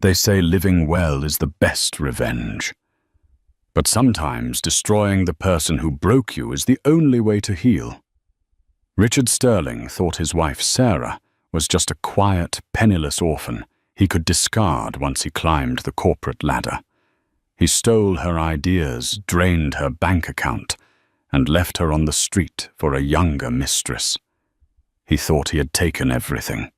They say living well is the best revenge. But sometimes destroying the person who broke you is the only way to heal. Richard Sterling thought his wife Sarah was just a quiet, penniless orphan he could discard once he climbed the corporate ladder. He stole her ideas, drained her bank account, and left her on the street for a younger mistress. He thought he had taken everything.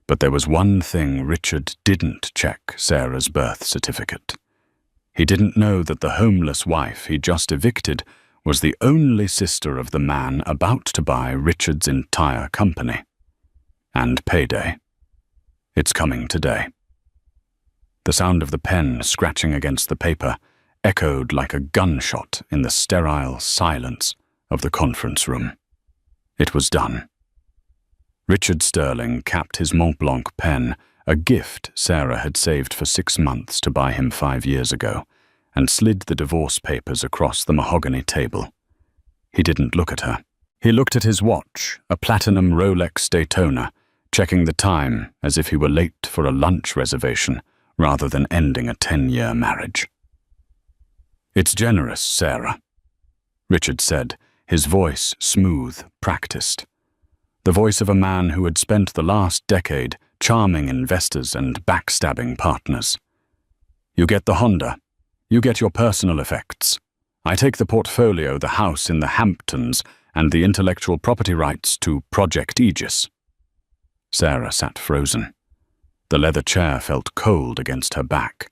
But there was one thing Richard didn't check: Sarah's birth certificate. He didn't know that the homeless wife he just evicted was the only sister of the man about to buy Richard's entire company. And payday. It's coming today. The sound of the pen scratching against the paper echoed like a gunshot in the sterile silence of the conference room. It was done. Richard Sterling capped his Mont Blanc pen, a gift Sarah had saved for 6 months to buy him 5 years ago, and slid the divorce papers across the mahogany table. He didn't look at her. He looked at his watch, a platinum Rolex Daytona, checking the time as if he were late for a lunch reservation rather than ending a 10-year marriage. "It's generous, Sarah," Richard said, his voice smooth, practiced. The voice of a man who had spent the last decade charming investors and backstabbing partners. "You get the Honda. You get your personal effects. I take the portfolio, the house in the Hamptons, and the intellectual property rights to Project Aegis." Sarah sat frozen. The leather chair felt cold against her back.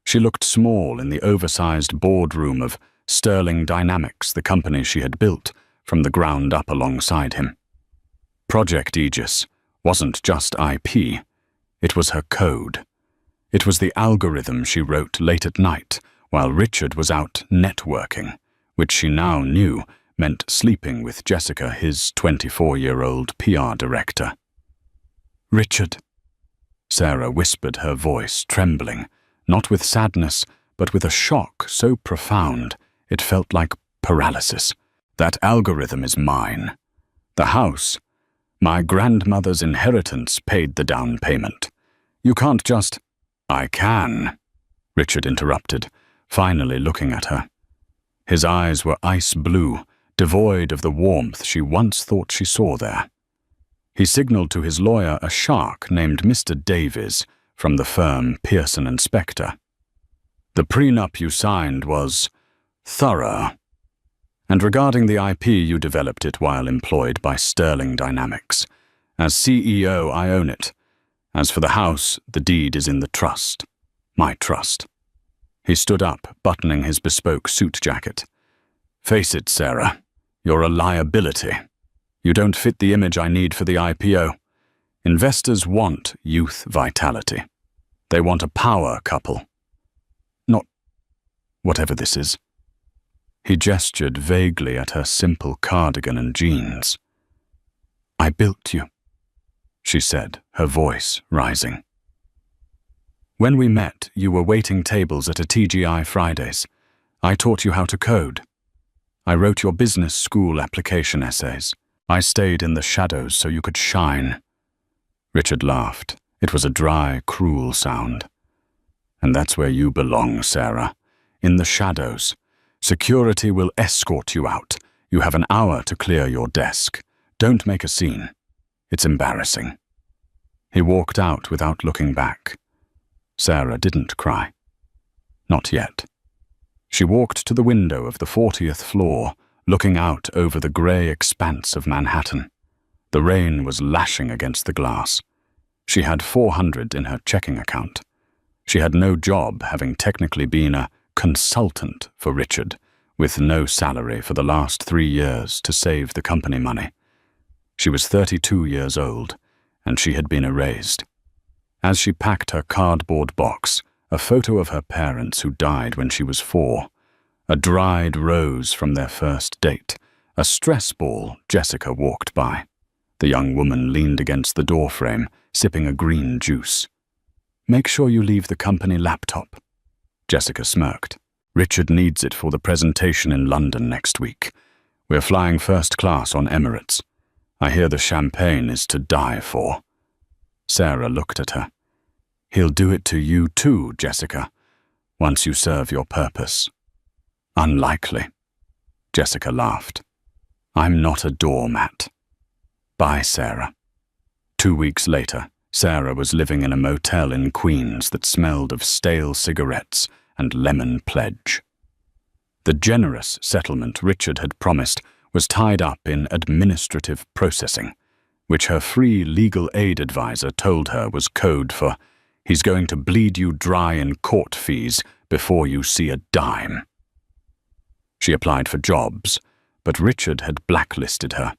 She looked small in the oversized boardroom of Sterling Dynamics, the company she had built from the ground up alongside him. Project Aegis wasn't just IP, it was her code. It was the algorithm she wrote late at night while Richard was out networking, which she now knew meant sleeping with Jessica, his 24-year-old PR director. "Richard," Sarah whispered, her voice trembling, not with sadness, but with a shock so profound it felt like paralysis. "That algorithm is mine. The house, my grandmother's inheritance, paid the down payment. You can't just—" "I can," Richard interrupted, finally looking at her. His eyes were ice blue, devoid of the warmth she once thought she saw there. He signaled to his lawyer a shark named Mr. Davies from the firm Pearson & Spector. "The prenup you signed was thorough. And regarding the IP, you developed it while employed by Sterling Dynamics. As CEO, I own it. As for the house, the deed is in the trust. My trust." He stood up, buttoning his bespoke suit jacket. "Face it, Sarah. You're a liability. You don't fit the image I need for the IPO. Investors want youth vitality. They want a power couple. Not whatever this is." He gestured vaguely at her simple cardigan and jeans. "I built you," she said, her voice rising. "When we met, you were waiting tables at a TGI Fridays. I taught you how to code. I wrote your business school application essays. I stayed in the shadows so you could shine." Richard laughed. It was a dry, cruel sound. "And that's where you belong, Sarah. In the shadows. Security will escort you out. You have an hour to clear your desk. Don't make a scene. It's embarrassing." He walked out without looking back. Sarah didn't cry. Not yet. She walked to the window of the 40th floor, looking out over the grey expanse of Manhattan. The rain was lashing against the glass. She had $400 in her checking account. She had no job, having technically been a consultant for Richard, with no salary for the last 3 years to save the company money. She was 32 years old, and she had been erased. As she packed her cardboard box, a photo of her parents who died when she was 4, a dried rose from their first date, a stress ball Jessica walked by. The young woman leaned against the doorframe, sipping a green juice. "Make sure you leave the company laptop." Jessica smirked. "Richard needs it for the presentation in London next week. We're flying first class on Emirates. I hear the champagne is to die for." Sarah looked at her. He'll do it to you too, Jessica, once you serve your purpose. Unlikely. Jessica laughed. I'm not a doormat. Bye, Sarah. 2 weeks later, Sarah was living in a motel in Queens that smelled of stale cigarettes and lemon pledge. The generous settlement Richard had promised was tied up in administrative processing, which her free legal aid advisor told her was code for "he's going to bleed you dry in court fees before you see a dime." She applied for jobs, but Richard had blacklisted her.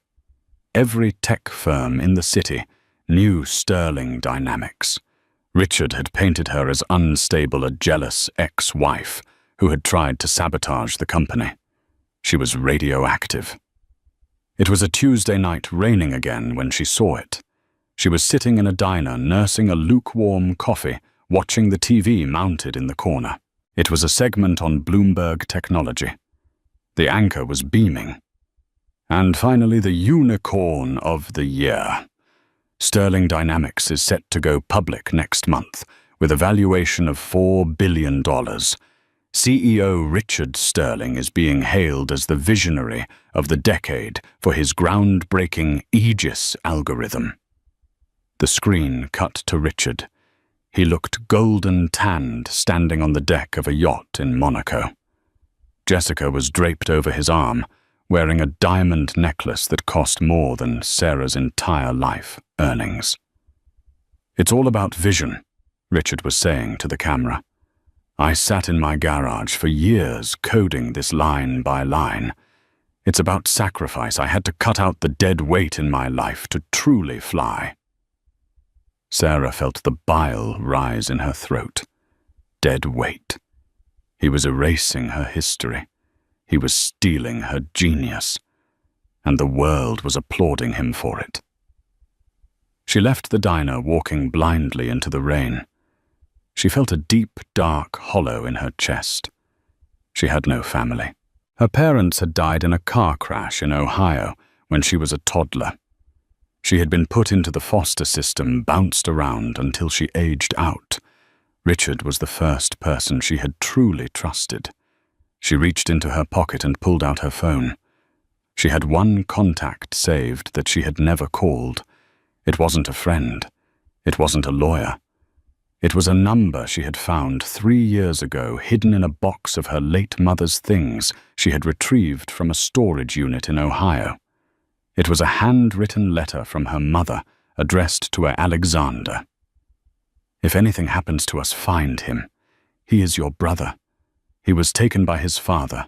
Every tech firm in the city knew Sterling Dynamics. Richard had painted her as unstable, a jealous ex-wife who had tried to sabotage the company. She was radioactive. It was a Tuesday night, raining again, when she saw it. She was sitting in a diner nursing a lukewarm coffee, watching the TV mounted in the corner. It was a segment on Bloomberg Technology. The anchor was beaming. And finally, the unicorn of the year. Sterling Dynamics is set to go public next month with a valuation of $4 billion. CEO Richard Sterling is being hailed as the visionary of the decade for his groundbreaking Aegis algorithm. The screen cut to Richard. He looked golden tanned, standing on the deck of a yacht in Monaco. Jessica was draped over his arm, wearing a diamond necklace that cost more than Sarah's entire life earnings. It's all about vision, Richard was saying to the camera. I sat in my garage for years coding this line by line. It's about sacrifice. I had to cut out the dead weight in my life to truly fly. Sarah felt the bile rise in her throat. Dead weight. He was erasing her history. He was stealing her genius, and the world was applauding him for it. She left the diner, walking blindly into the rain. She felt a deep, dark hollow in her chest. She had no family. Her parents had died in a car crash in Ohio when she was a toddler. She had been put into the foster system, bounced around until she aged out. Richard was the first person she had truly trusted. She reached into her pocket and pulled out her phone. She had one contact saved that she had never called. It wasn't a friend. It wasn't a lawyer. It was a number she had found 3 years ago, hidden in a box of her late mother's things she had retrieved from a storage unit in Ohio. It was a handwritten letter from her mother, addressed to her Alexander. If anything happens to us, find him. He is your brother. He was taken by his father,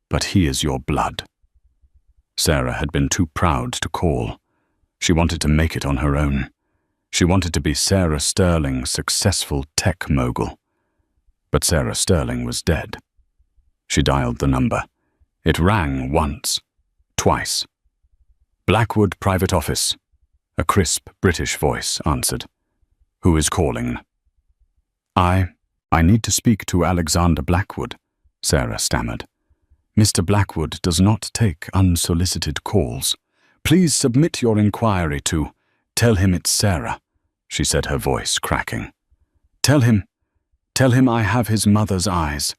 but he is your blood. Sarah had been too proud to call. She wanted to make it on her own. She wanted to be Sarah Sterling's successful tech mogul. But Sarah Sterling was dead. She dialed the number. It rang once, twice. Blackwood Private Office. A crisp British voice answered. Who is calling? I need to speak to Alexander Blackwood, Sarah stammered. Mr. Blackwood does not take unsolicited calls. Please submit your inquiry to Tell him it's Sarah, she said, her voice cracking. Tell him I have his mother's eyes,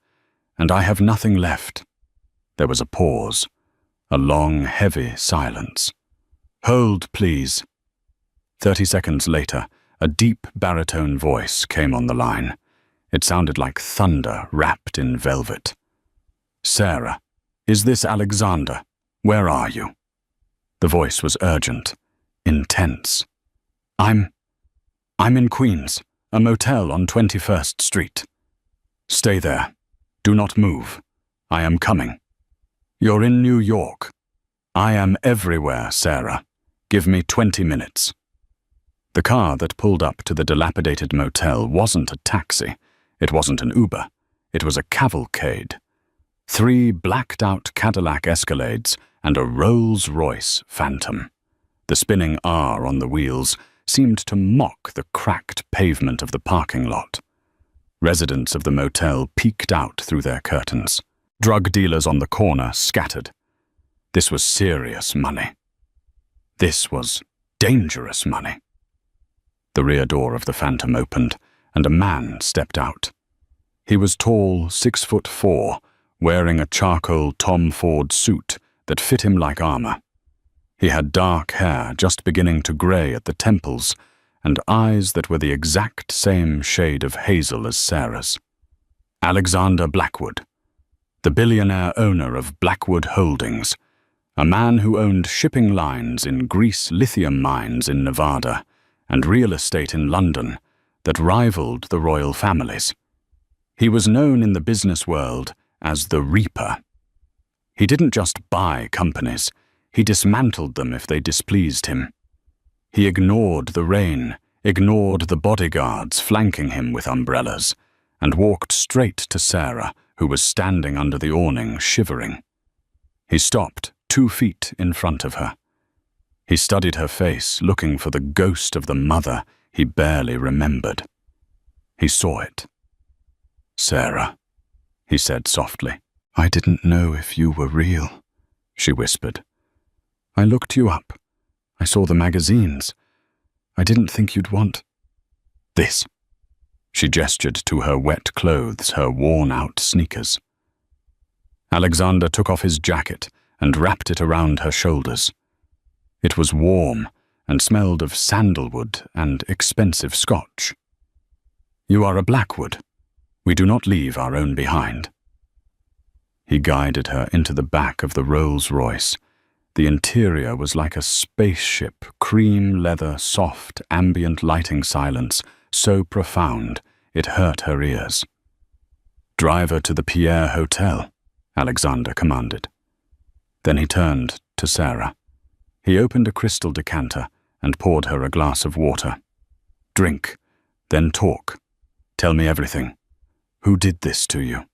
and I have nothing left. There was a pause, a long, heavy silence. Hold, please. 30 seconds later, a deep baritone voice came on the line. It sounded like thunder wrapped in velvet. Sarah, is this Alexander? Where are you? The voice was urgent, intense. I'm in Queens, a motel on 21st Street. Stay there. Do not move. I am coming. You're in New York. I am everywhere, Sarah. Give me 20 minutes. The car that pulled up to the dilapidated motel wasn't a taxi. It wasn't an Uber. It was a cavalcade. 3 blacked-out Cadillac Escalades and a Rolls-Royce Phantom. The spinning R on the wheels seemed to mock the cracked pavement of the parking lot. Residents of the motel peeked out through their curtains. Drug dealers on the corner scattered. This was serious money. This was dangerous money. The rear door of the Phantom opened, and a man stepped out. He was tall, 6'4", wearing a charcoal Tom Ford suit that fit him like armor. He had dark hair just beginning to gray at the temples and eyes that were the exact same shade of hazel as Sarah's. Alexander Blackwood, the billionaire owner of Blackwood Holdings, a man who owned shipping lines in Greece, lithium mines in Nevada, and real estate in London that rivaled the royal families. He was known in the business world as the Reaper. He didn't just buy companies, he dismantled them if they displeased him. He ignored the rain, ignored the bodyguards flanking him with umbrellas, and walked straight to Sarah, who was standing under the awning, shivering. He stopped 2 feet in front of her. He studied her face, looking for the ghost of the mother he barely remembered. He saw it. "Sarah," he said softly. "I didn't know if you were real," she whispered. "I looked you up. I saw the magazines. I didn't think you'd want this." She gestured to her wet clothes, her worn-out sneakers. Alexander took off his jacket and wrapped it around her shoulders. It was warm and smelled of sandalwood and expensive scotch. "You are a Blackwood. We do not leave our own behind." He guided her into the back of the Rolls-Royce. The interior was like a spaceship, cream leather, soft, ambient lighting silence, so profound it hurt her ears. "Drive her to the Pierre Hotel," Alexander commanded. Then he turned to Sarah. He opened a crystal decanter and poured her a glass of water. "Drink, then talk. Tell me everything. Who did this to you?"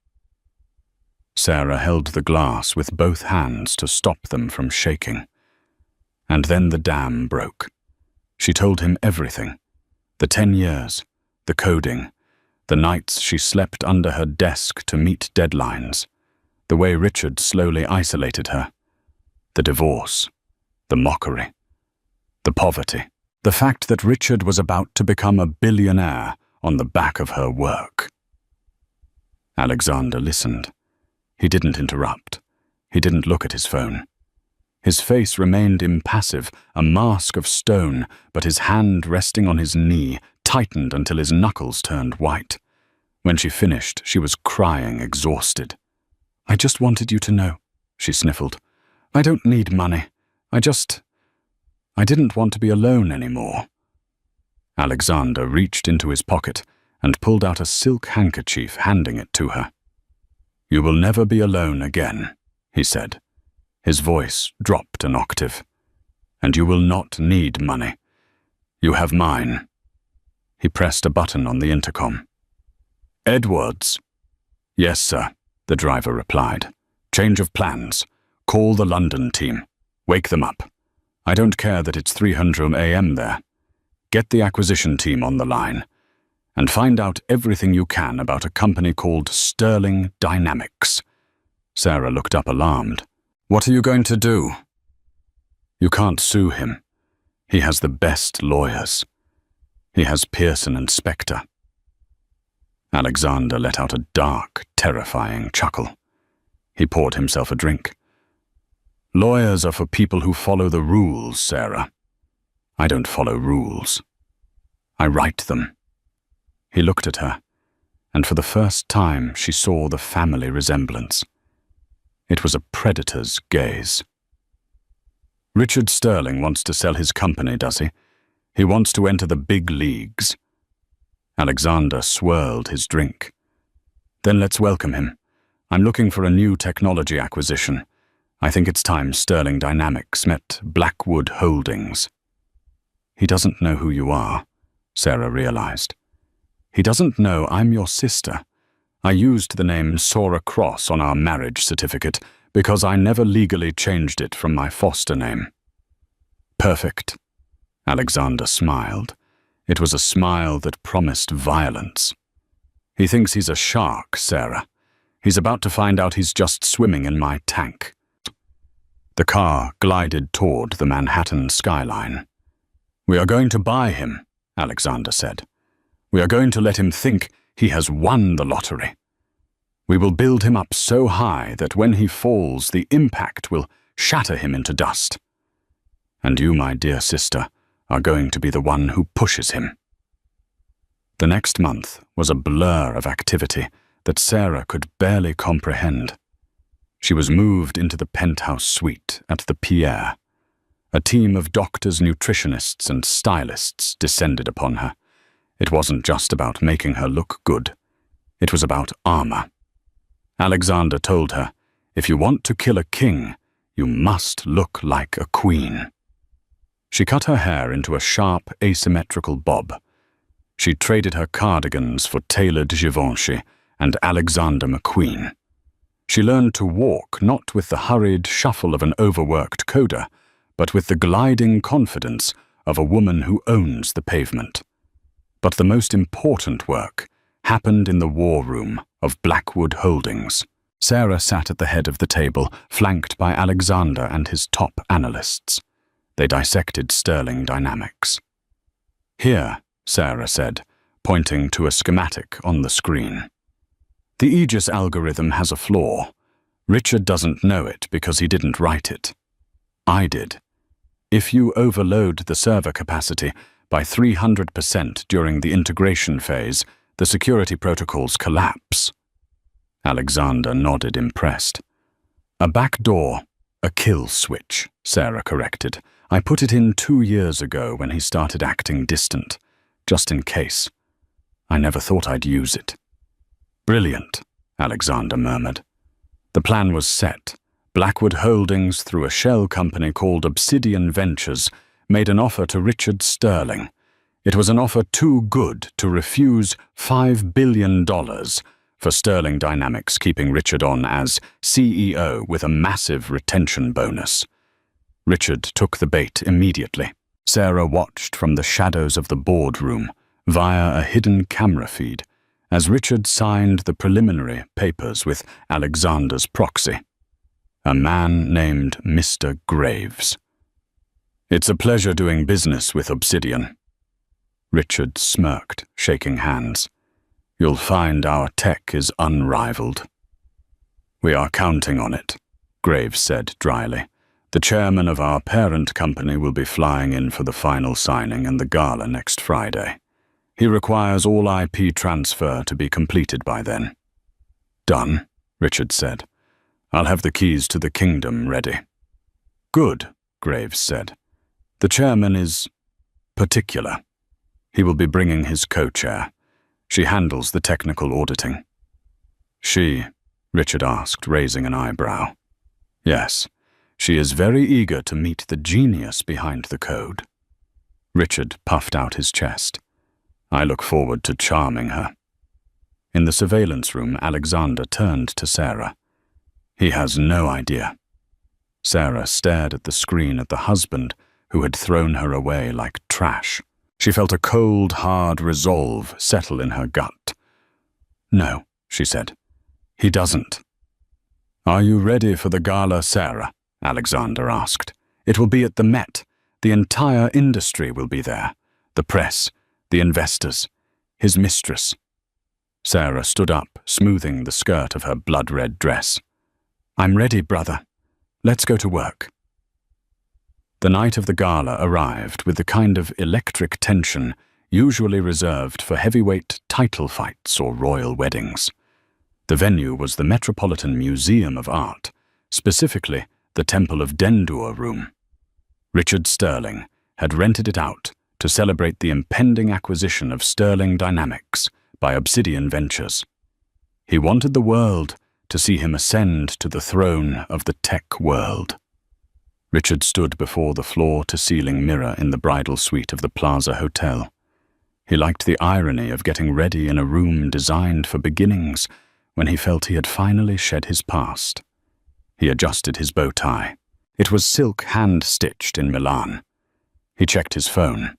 Sarah held the glass with both hands to stop them from shaking. And then the dam broke. She told him everything. The 10 years, the coding, the nights she slept under her desk to meet deadlines, the way Richard slowly isolated her, the divorce, the mockery, the poverty, the fact that Richard was about to become a billionaire on the back of her work. Alexander listened. He didn't interrupt. He didn't look at his phone. His face remained impassive, a mask of stone, but his hand resting on his knee tightened until his knuckles turned white. When she finished, she was crying, exhausted. "I just wanted you to know," she sniffled. "I don't need money. I didn't want to be alone anymore." Alexander reached into his pocket and pulled out a silk handkerchief, handing it to her. "You will never be alone again," he said. His voice dropped an octave. "And you will not need money. You have mine." He pressed a button on the intercom. "Edwards." "Yes, sir," the driver replied. "Change of plans. Call the London team. Wake them up. I don't care that it's 300 a.m. there. Get the acquisition team on the line. And find out everything you can about a company called Sterling Dynamics." Sarah looked up alarmed. "What are you going to do?" "You can't sue him. He has the best lawyers. He has Pearson and Spector." Alexander let out a dark, terrifying chuckle. He poured himself a drink. "Lawyers are for people who follow the rules, Sarah. I don't follow rules. I write them." He looked at her, and for the first time she saw the family resemblance. It was a predator's gaze. "Richard Sterling wants to sell his company, does he? He wants to enter the big leagues." Alexander swirled his drink. "Then let's welcome him. I'm looking for a new technology acquisition. I think it's time Sterling Dynamics met Blackwood Holdings." "He doesn't know who you are," Sarah realized. "He doesn't know I'm your sister. I used the name Sora Cross on our marriage certificate because I never legally changed it from my foster name." "Perfect." Alexander smiled. It was a smile that promised violence. "He thinks he's a shark, Sarah. He's about to find out he's just swimming in my tank." The car glided toward the Manhattan skyline. "We are going to buy him," Alexander said. We are going to let him think he has won the lottery. We will build him up so high that when he falls, the impact will shatter him into dust. And you, my dear sister, are going to be the one who pushes him." The next month was a blur of activity that Sarah could barely comprehend. She was moved into the penthouse suite at the Pierre. A team of doctors, nutritionists, and stylists descended upon her. It wasn't just about making her look good. It was about armor. Alexander told her, "If you want to kill a king, you must look like a queen." She cut her hair into a sharp, asymmetrical bob. She traded her cardigans for tailored Givenchy and Alexander McQueen. She learned to walk not with the hurried shuffle of an overworked coda, but with the gliding confidence of a woman who owns the pavement. But the most important work happened in the war room of Blackwood Holdings. Sarah sat at the head of the table, flanked by Alexander and his top analysts. They dissected Sterling Dynamics. "Here," Sarah said, pointing to a schematic on the screen. "The Aegis algorithm has a flaw. Richard doesn't know it because he didn't write it. I did. If you overload the server capacity by 300% during the integration phase, the security protocols collapse." Alexander nodded, impressed. "A backdoor, a kill switch," Sarah corrected. "I put it in 2 years ago when he started acting distant, just in case. I never thought I'd use it." "Brilliant," Alexander murmured. The plan was set. Blackwood Holdings, through a shell company called Obsidian Ventures, made an offer to Richard Sterling. It was an offer too good to refuse $5 billion for Sterling Dynamics, keeping Richard on as CEO with a massive retention bonus. Richard took the bait immediately. Sarah watched from the shadows of the boardroom, via a hidden camera feed, as Richard signed the preliminary papers with Alexander's proxy, a man named Mr. Graves. "It's a pleasure doing business with Obsidian." Richard smirked, shaking hands. "You'll find our tech is unrivaled." "We are counting on it," Graves said dryly. "The chairman of our parent company will be flying in for the final signing and the gala next Friday. He requires all IP transfer to be completed by then." "Done," Richard said. "I'll have the keys to the kingdom ready." "Good," Graves said. "The chairman is particular. He will be bringing his co-chair. She handles the technical auditing." "She?" Richard asked, raising an eyebrow. "Yes, she is very eager to meet the genius behind the code." Richard puffed out his chest. "I look forward to charming her." In the surveillance room, Alexander turned to Sarah. "He has no idea." Sarah stared at the screen at the husband who had thrown her away like trash. She felt a cold, hard resolve settle in her gut. "No," she said. "He doesn't." "Are you ready for the gala, Sarah?" Alexander asked. "It will be at the Met. The entire industry will be there. The press, the investors, his mistress." Sarah stood up, smoothing the skirt of her blood-red dress. "I'm ready, brother. Let's go to work." The night of the gala arrived with the kind of electric tension usually reserved for heavyweight title fights or royal weddings. The venue was the Metropolitan Museum of Art, specifically the Temple of Dendur room. Richard Sterling had rented it out to celebrate the impending acquisition of Sterling Dynamics by Obsidian Ventures. He wanted the world to see him ascend to the throne of the tech world. Richard stood before the floor-to-ceiling mirror in the bridal suite of the Plaza Hotel. He liked the irony of getting ready in a room designed for beginnings when he felt he had finally shed his past. He adjusted his bow tie. It was silk hand-stitched in Milan. He checked his phone.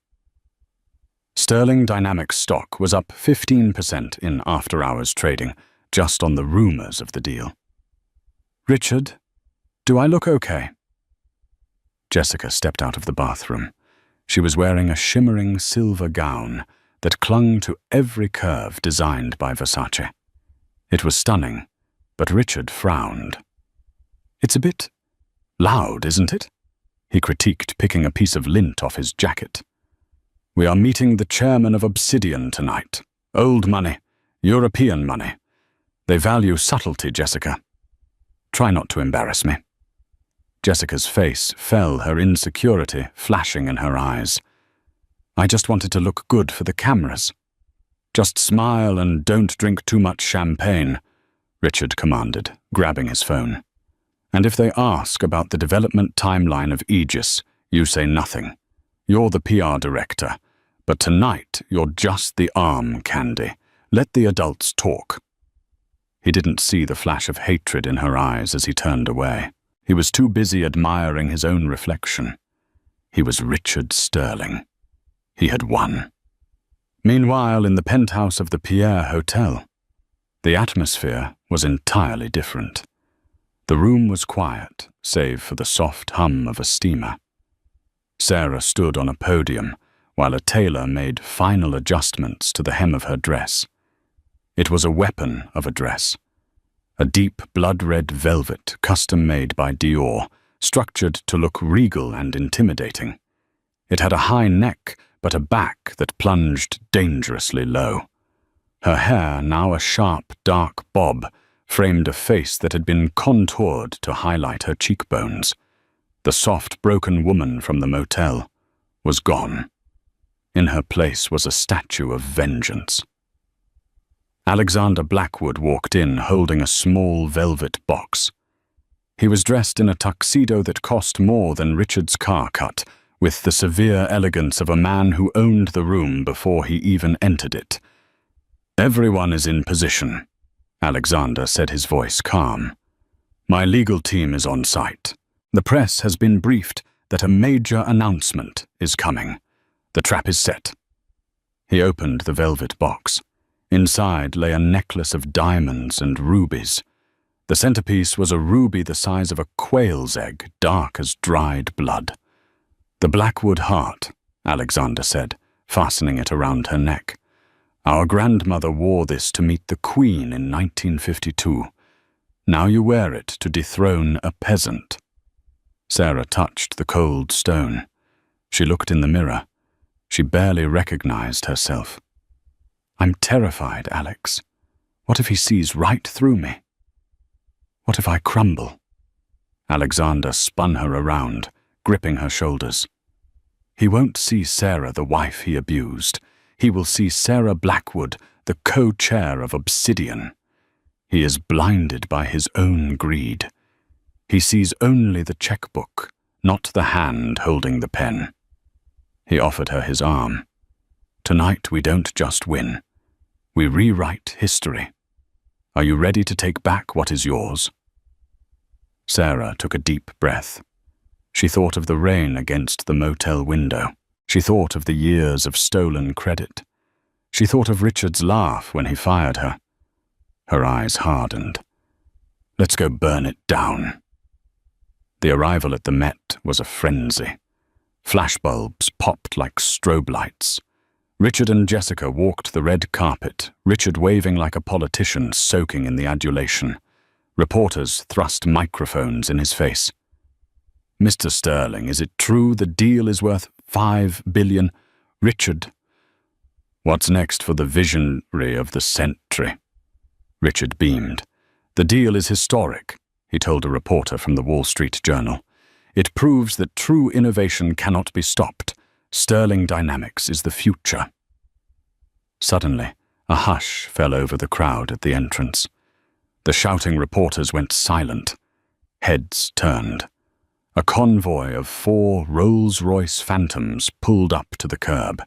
Sterling Dynamics stock was up 15% in after-hours trading, just on the rumors of the deal. "Richard, do I look okay?" Jessica stepped out of the bathroom. She was wearing a shimmering silver gown, that clung to every curve designed by Versace. It was stunning, but Richard frowned. "It's a bit loud, isn't it?" he critiqued, picking a piece of lint off his jacket. "We are meeting the chairman of Obsidian tonight. Old money, European money. They value subtlety, Jessica. Try not to embarrass me." Jessica's face fell, her insecurity flashing in her eyes. "I just wanted to look good for the cameras." "Just smile and don't drink too much champagne," Richard commanded, grabbing his phone. "And if they ask about the development timeline of Aegis, you say nothing. You're the PR director, but tonight you're just the arm, Candy. Let the adults talk." He didn't see the flash of hatred in her eyes as he turned away. He was too busy admiring his own reflection. He was Richard Sterling. He had won. Meanwhile, in the penthouse of the Pierre Hotel, the atmosphere was entirely different. The room was quiet, save for the soft hum of a steamer. Sarah stood on a podium while a tailor made final adjustments to the hem of her dress. It was a weapon of a dress. A deep blood-red velvet custom-made by Dior, structured to look regal and intimidating. It had a high neck, but a back that plunged dangerously low. Her hair, now a sharp, dark bob, framed a face that had been contoured to highlight her cheekbones. The soft, broken woman from the motel was gone. In her place was a statue of vengeance. Alexander Blackwood walked in, holding a small velvet box. He was dressed in a tuxedo that cost more than Richard's car cut, with the severe elegance of a man who owned the room before he even entered it. "Everyone is in position," Alexander said, his voice calm. "My legal team is on site. The press has been briefed that a major announcement is coming. The trap is set." He opened the velvet box. Inside lay a necklace of diamonds and rubies. The centerpiece was a ruby the size of a quail's egg, dark as dried blood. "The Blackwood heart," Alexander said, fastening it around her neck. "Our grandmother wore this to meet the Queen in 1952. Now you wear it to dethrone a peasant." Sarah touched the cold stone. She looked in the mirror. She barely recognized herself. "I'm terrified, Alex. What if he sees right through me? What if I crumble?" Alexander spun her around, gripping her shoulders. "He won't see Sarah, the wife he abused. He will see Sarah Blackwood, the co-chair of Obsidian. He is blinded by his own greed. He sees only the checkbook, not the hand holding the pen." He offered her his arm. "Tonight we don't just win. We rewrite history. Are you ready to take back what is yours?" Sarah took a deep breath. She thought of the rain against the motel window. She thought of the years of stolen credit. She thought of Richard's laugh when he fired her. Her eyes hardened. "Let's go burn it down." The arrival at the Met was a frenzy. Flashbulbs popped like strobe lights. Richard and Jessica walked the red carpet, Richard waving like a politician soaking in the adulation. Reporters thrust microphones in his face. "Mr. Sterling, is it true the deal is worth $5 billion? Richard." "What's next for the visionary of the century?" Richard beamed. "The deal is historic," he told a reporter from the Wall Street Journal. "It proves that true innovation cannot be stopped. Sterling Dynamics is the future." Suddenly, a hush fell over the crowd at the entrance. The shouting reporters went silent. Heads turned. A convoy of 4 Rolls-Royce Phantoms pulled up to the curb.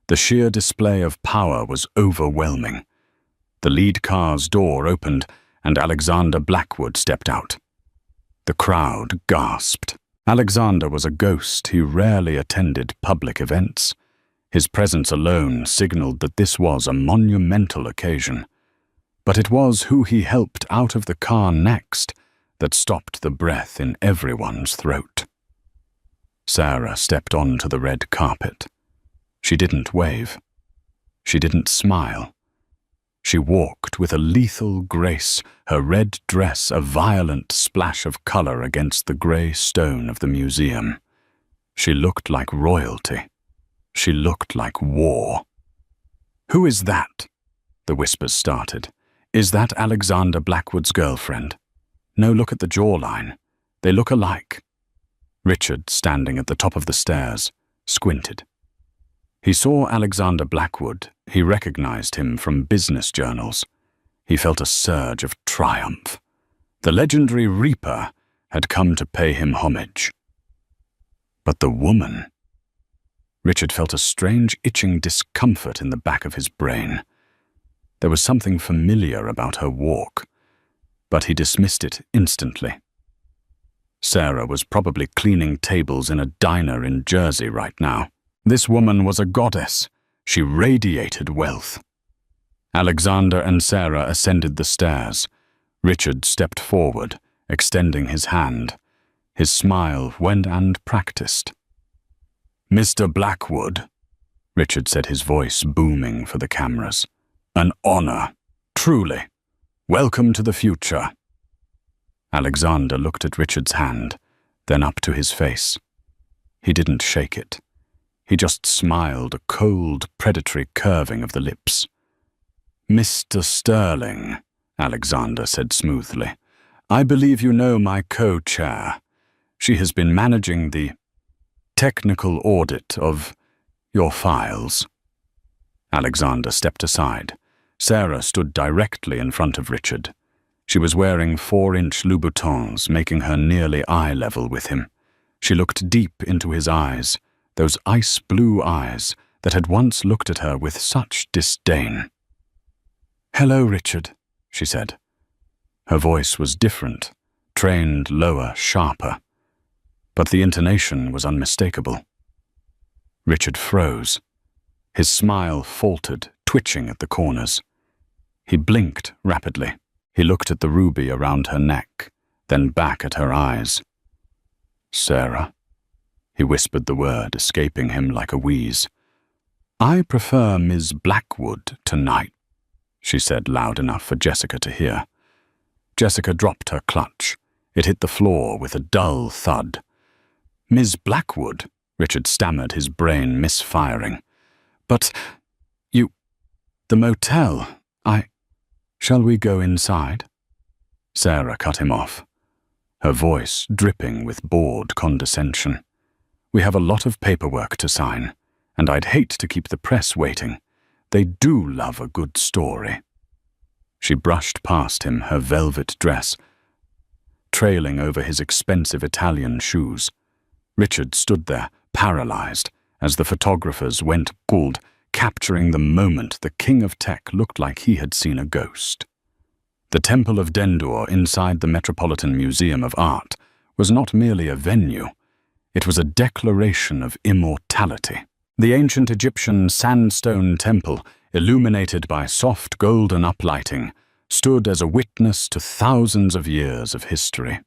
The sheer display of power was overwhelming. The lead car's door opened, and Alexander Blackwood stepped out. The crowd gasped. Alexander was a ghost. He rarely attended public events. His presence alone signaled that this was a monumental occasion. But it was who he helped out of the car next that stopped the breath in everyone's throat. Sarah stepped onto the red carpet. She didn't wave. She didn't smile. She walked with a lethal grace, her red dress a violent splash of color against the grey stone of the museum. She looked like royalty. She looked like war. "Who is that?" the whispers started. "Is that Alexander Blackwood's girlfriend? No, look at the jawline. They look alike." Richard, standing at the top of the stairs, squinted. He saw Alexander Blackwood. He recognized him from business journals. He felt a surge of triumph. The legendary Reaper had come to pay him homage. But the woman... Richard felt a strange itching discomfort in the back of his brain. There was something familiar about her walk, but he dismissed it instantly. Sarah was probably cleaning tables in a diner in Jersey right now. This woman was a goddess. She radiated wealth. Alexander and Sarah ascended the stairs. Richard stepped forward, extending his hand. His smile went and practiced. "Mr. Blackwood," Richard said, his voice booming for the cameras. "An honor, truly. Welcome to the future." Alexander looked at Richard's hand, then up to his face. He didn't shake it. He just smiled, a cold, predatory curving of the lips. "Mr. Sterling," Alexander said smoothly, "I believe you know my co-chair. She has been managing the technical audit of your files." Alexander stepped aside. Sarah stood directly in front of Richard. She was wearing 4-inch Louboutins, making her nearly eye level with him. She looked deep into his eyes, those ice-blue eyes that had once looked at her with such disdain. "Hello, Richard," she said. Her voice was different, trained lower, sharper. But the intonation was unmistakable. Richard froze. His smile faltered, twitching at the corners. He blinked rapidly. He looked at the ruby around her neck, then back at her eyes. "Sarah," he whispered the word, escaping him like a wheeze. "I prefer Ms. Blackwood tonight," she said loud enough for Jessica to hear. Jessica dropped her clutch. It hit the floor with a dull thud. "Ms. Blackwood," Richard stammered, his brain misfiring. "But the motel, Shall we go inside?" Sarah cut him off, her voice dripping with bored condescension. "We have a lot of paperwork to sign, and I'd hate to keep the press waiting. They do love a good story." She brushed past him, her velvet dress trailing over his expensive Italian shoes. Richard stood there, paralyzed, as the photographers went gold, capturing the moment the king of tech looked like he had seen a ghost. The Temple of Dendur inside the Metropolitan Museum of Art was not merely a venue, it was a declaration of immortality. The ancient Egyptian sandstone temple, illuminated by soft golden uplighting, stood as a witness to thousands of years of history.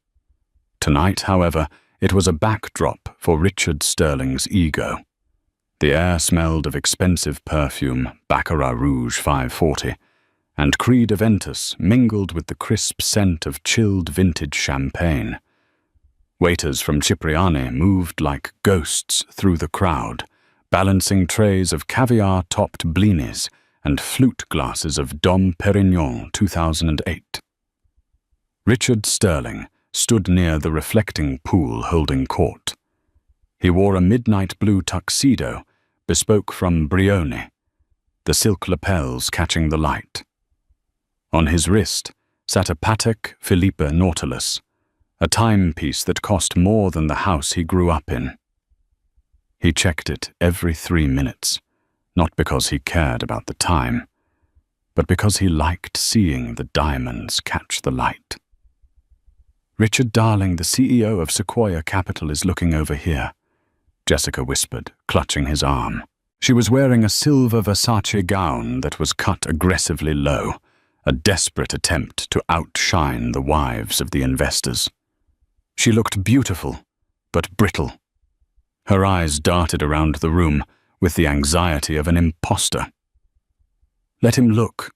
Tonight, however, it was a backdrop for Richard Sterling's ego. The air smelled of expensive perfume, Baccarat Rouge 540, and Creed Aventus mingled with the crisp scent of chilled vintage champagne. Waiters from Cipriani moved like ghosts through the crowd, balancing trays of caviar-topped blinis and flute glasses of Dom Perignon 2008. Richard Sterling stood near the reflecting pool holding court. He wore a midnight blue tuxedo, bespoke from Brioni, the silk lapels catching the light. On his wrist sat a Patek Philippe Nautilus, a timepiece that cost more than the house he grew up in. He checked it every 3 minutes, not because he cared about the time, but because he liked seeing the diamonds catch the light. "Richard Darling, the CEO of Sequoia Capital, is looking over here," Jessica whispered, clutching his arm. She was wearing a silver Versace gown that was cut aggressively low, a desperate attempt to outshine the wives of the investors. She looked beautiful, but brittle. Her eyes darted around the room with the anxiety of an imposter. "Let him look,"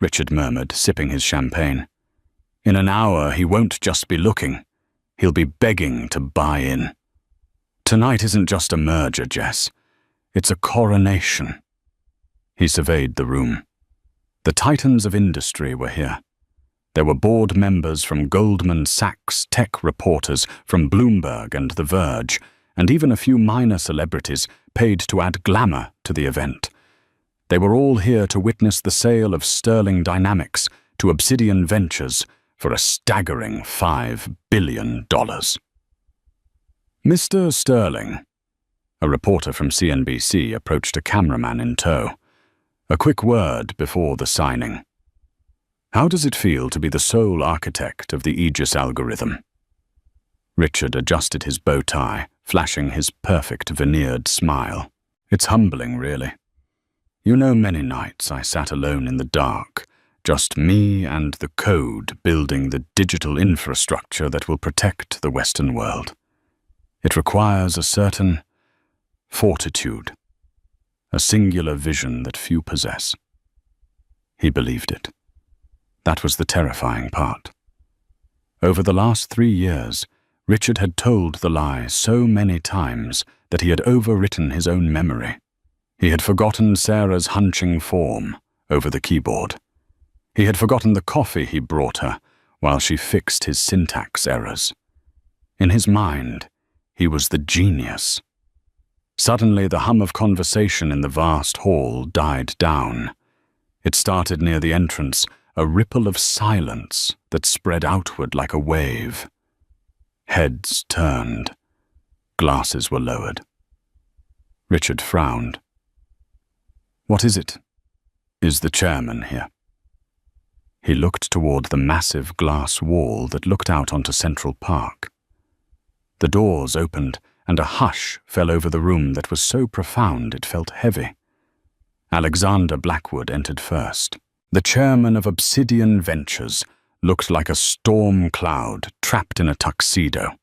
Richard murmured, sipping his champagne. "In an hour he won't just be looking. He'll be begging to buy in. Tonight isn't just a merger, Jess. It's a coronation." He surveyed the room. The titans of industry were here. There were board members from Goldman Sachs, tech reporters from Bloomberg and The Verge, and even a few minor celebrities paid to add glamour to the event. They were all here to witness the sale of Sterling Dynamics to Obsidian Ventures for a staggering $5 billion. "Mr. Sterling," a reporter from CNBC approached a cameraman in tow. A quick word before the signing. "How does it feel to be the sole architect of the Aegis algorithm?" Richard adjusted his bow tie, flashing his perfect veneered smile. "It's humbling, really. You know, many nights I sat alone in the dark, just me and the code building the digital infrastructure that will protect the Western world. It requires a certain fortitude, a singular vision that few possess." He believed it. That was the terrifying part. Over the last 3 years, Richard had told the lie so many times that he had overwritten his own memory. He had forgotten Sarah's hunching form over the keyboard. He had forgotten the coffee he brought her while she fixed his syntax errors. In his mind, he was the genius. Suddenly, the hum of conversation in the vast hall died down. It started near the entrance, a ripple of silence that spread outward like a wave. Heads turned. Glasses were lowered. Richard frowned. "What is it? Is the chairman here?" He looked toward the massive glass wall that looked out onto Central Park. The doors opened, and a hush fell over the room that was so profound it felt heavy. Alexander Blackwood entered first. The chairman of Obsidian Ventures looked like a storm cloud trapped in a tuxedo.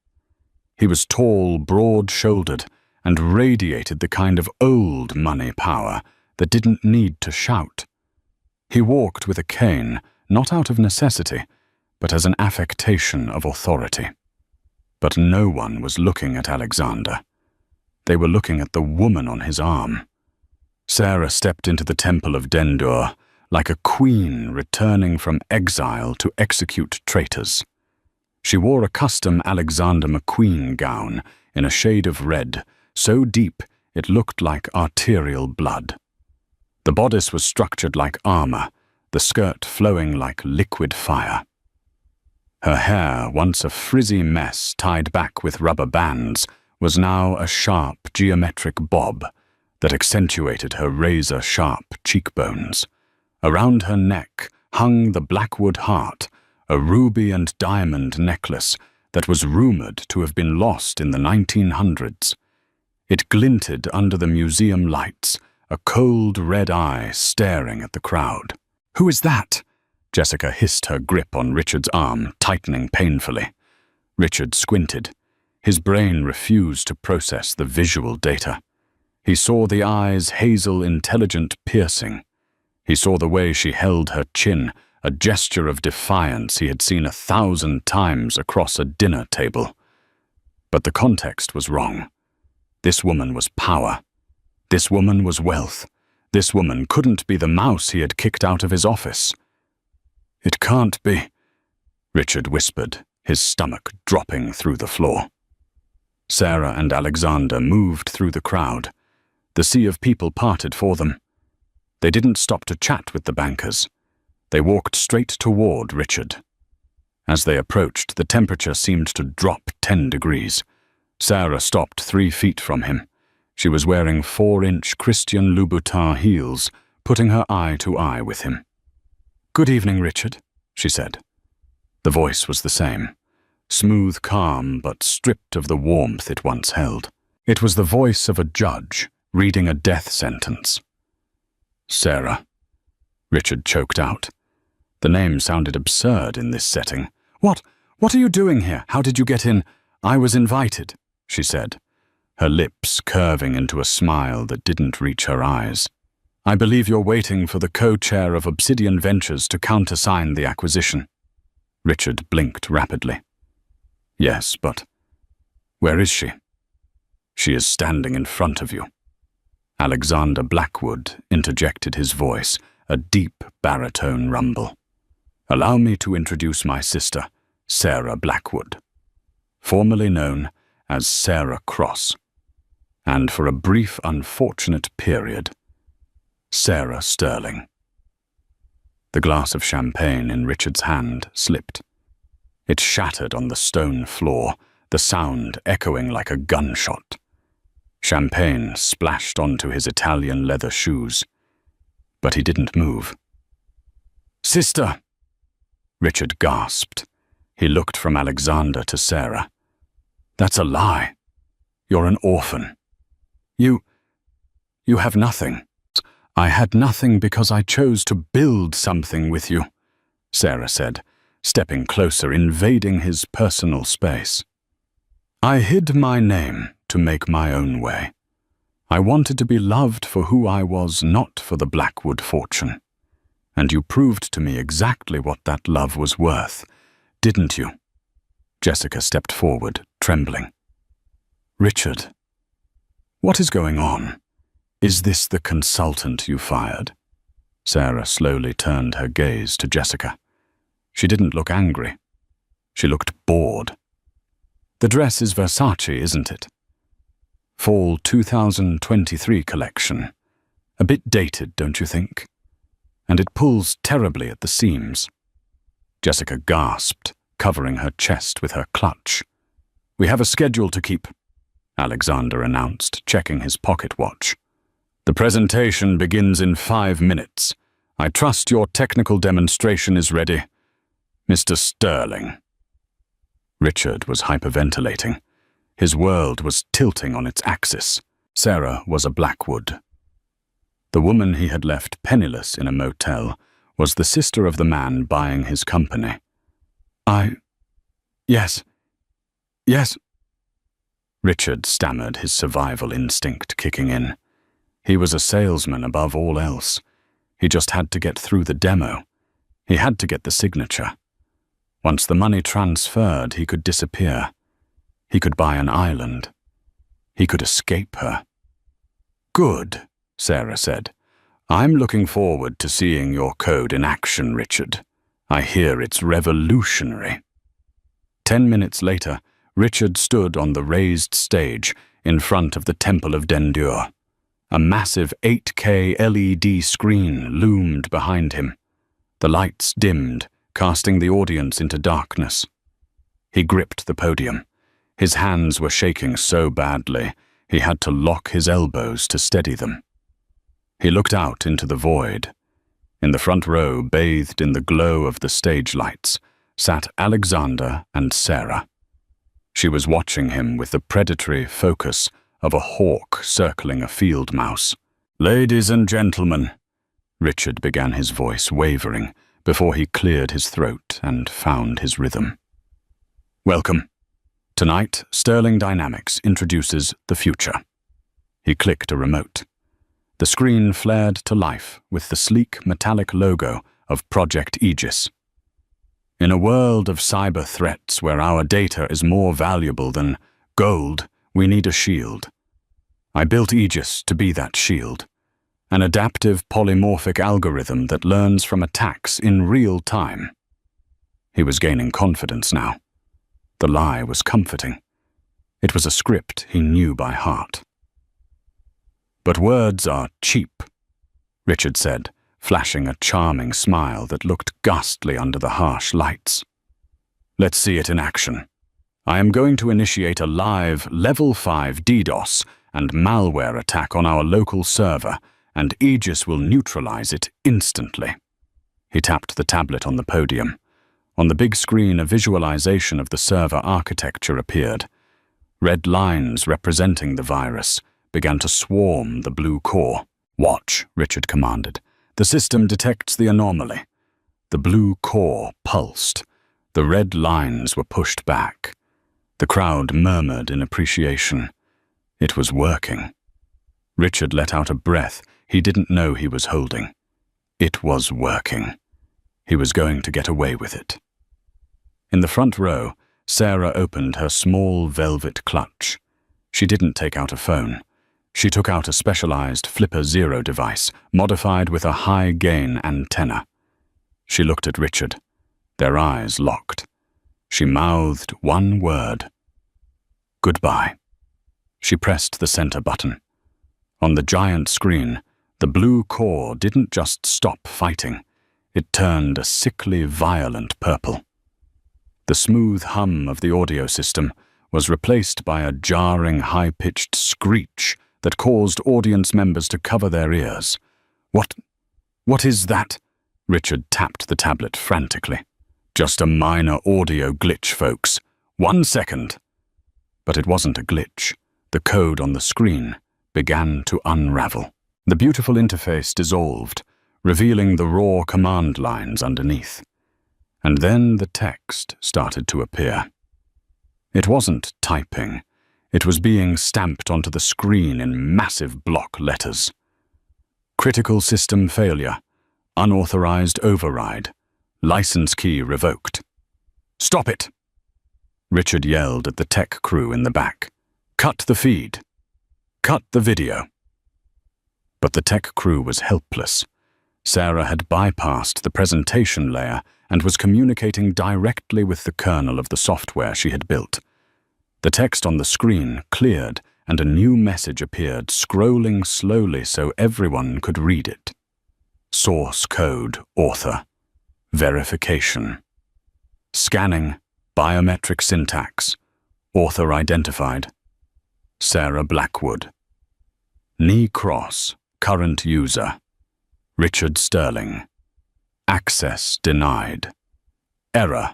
He was tall, broad-shouldered, and radiated the kind of old money power that didn't need to shout. He walked with a cane, not out of necessity, but as an affectation of authority. But no one was looking at Alexander. They were looking at the woman on his arm. Sarah stepped into the Temple of Dendur like a queen returning from exile to execute traitors. She wore a custom Alexander McQueen gown in a shade of red, so deep it looked like arterial blood. The bodice was structured like armor, the skirt flowing like liquid fire. Her hair, once a frizzy mess tied back with rubber bands, was now a sharp geometric bob that accentuated her razor-sharp cheekbones. Around her neck hung the Blackwood heart, a ruby and diamond necklace that was rumored to have been lost in the 1900s. It glinted under the museum lights, a cold red eye staring at the crowd. "Who is that?" Jessica hissed, her grip on Richard's arm tightening painfully. Richard squinted. His brain refused to process the visual data. He saw the eyes' hazel, intelligent piercing. He saw the way she held her chin, a gesture of defiance he had seen 1,000 times across a dinner table. But the context was wrong. This woman was power. This woman was wealth. This woman couldn't be the mouse he had kicked out of his office. "It can't be," Richard whispered, his stomach dropping through the floor. Sarah and Alexander moved through the crowd. The sea of people parted for them. They didn't stop to chat with the bankers. They walked straight toward Richard. As they approached, the temperature seemed to drop 10 degrees. Sarah stopped 3 feet from him. She was wearing 4-inch Christian Louboutin heels, putting her eye to eye with him. "Good evening, Richard," she said. The voice was the same, smooth calm but stripped of the warmth it once held. It was the voice of a judge reading a death sentence. "Sarah," Richard choked out. The name sounded absurd in this setting. What are you doing here? How did you get in?" "I was invited," she said, her lips curving into a smile that didn't reach her eyes. I believe you're waiting for the co-chair of Obsidian Ventures to countersign the acquisition. Richard blinked rapidly. Yes, but where is she? She is standing in front of you. Alexander Blackwood interjected his voice, a deep baritone rumble. Allow me to introduce my sister, Sarah Blackwood, formerly known as Sarah Cross, and for a brief unfortunate period, Sarah Sterling. The glass of champagne in Richard's hand slipped. It shattered on the stone floor, the sound echoing like a gunshot. Champagne splashed onto his Italian leather shoes, but he didn't move. Sister! Richard gasped. He looked from Alexander to Sarah. That's a lie. You're an orphan. You have nothing. I had nothing because I chose to build something with you, Sarah said, stepping closer, invading his personal space. I hid my name to make my own way. I wanted to be loved for who I was, not for the Blackwood fortune. And you proved to me exactly what that love was worth, didn't you? Jessica stepped forward, trembling. Richard, what is going on? Is this the consultant you fired? Sarah slowly turned her gaze to Jessica. She didn't look angry. She looked bored. The dress is Versace, isn't it? Fall 2023 collection. A bit dated, don't you think? And it pulls terribly at the seams. Jessica gasped, covering her chest with her clutch. We have a schedule to keep, Alexander announced, checking his pocket watch. The presentation begins in 5 minutes. I trust your technical demonstration is ready. Mr. Sterling. Richard was hyperventilating. His world was tilting on its axis. Sarah was a Blackwood. The woman he had left penniless in a motel was the sister of the man buying his company. Yes. Richard stammered, his survival instinct kicking in. He was a salesman above all else. He just had to get through the demo. He had to get the signature. Once the money transferred, he could disappear. He could buy an island. He could escape her. Good, Sarah said. I'm looking forward to seeing your code in action, Richard. I hear it's revolutionary. 10 minutes later, Richard stood on the raised stage in front of the Temple of Dendur. A massive 8K LED screen loomed behind him. The lights dimmed, casting the audience into darkness. He gripped the podium. His hands were shaking so badly, he had to lock his elbows to steady them. He looked out into the void. In the front row, bathed in the glow of the stage lights, sat Alexander and Sarah. She was watching him with the predatory focus of a hawk circling a field mouse. Ladies and gentlemen, Richard began, his voice wavering before he cleared his throat and found his rhythm. Welcome. Tonight, Sterling Dynamics introduces the future. He clicked a remote. The screen flared to life with the sleek metallic logo of Project Aegis. In a world of cyber threats where our data is more valuable than gold, we need a shield. I built Aegis to be that shield, an adaptive polymorphic algorithm that learns from attacks in real time. He was gaining confidence now. The lie was comforting. It was a script he knew by heart. But words are cheap, Richard said, flashing a charming smile that looked ghastly under the harsh lights. Let's see it in action. I am going to initiate a live Level 5 DDoS and malware attack on our local server, and Aegis will neutralize it instantly. He tapped the tablet on the podium. On the big screen, a visualization of the server architecture appeared. Red lines representing the virus began to swarm the blue core. Watch, Richard commanded. The system detects the anomaly. The blue core pulsed. The red lines were pushed back. The crowd murmured in appreciation. It was working. Richard let out a breath, he didn't know he was holding. It was working. He was going to get away with it. In the front row, Sarah opened her small velvet clutch. She didn't take out a phone. She took out a specialized Flipper Zero device, modified with a high-gain antenna. She looked at Richard. Their eyes locked. She mouthed one word. Goodbye. She pressed the center button. On the giant screen, the blue core didn't just stop fighting. It turned a sickly, violent purple. The smooth hum of the audio system was replaced by a jarring, high-pitched screech that caused audience members to cover their ears. What is that? Richard tapped the tablet frantically. Just a minor audio glitch, folks. 1 second. But it wasn't a glitch. The code on the screen began to unravel. The beautiful interface dissolved, revealing the raw command lines underneath. And then the text started to appear. It wasn't typing. It was being stamped onto the screen in massive block letters. Critical system failure. Unauthorized override. License key revoked. Stop it! Richard yelled at the tech crew in the back. Cut the feed. Cut the video. But the tech crew was helpless. Sarah had bypassed the presentation layer and was communicating directly with the kernel of the software she had built. The text on the screen cleared and a new message appeared, scrolling slowly so everyone could read it. Source code author. Verification. Scanning. Biometric syntax. Author identified. Sarah Blackwood. Knee cross. Current user. Richard Sterling. Access denied. Error.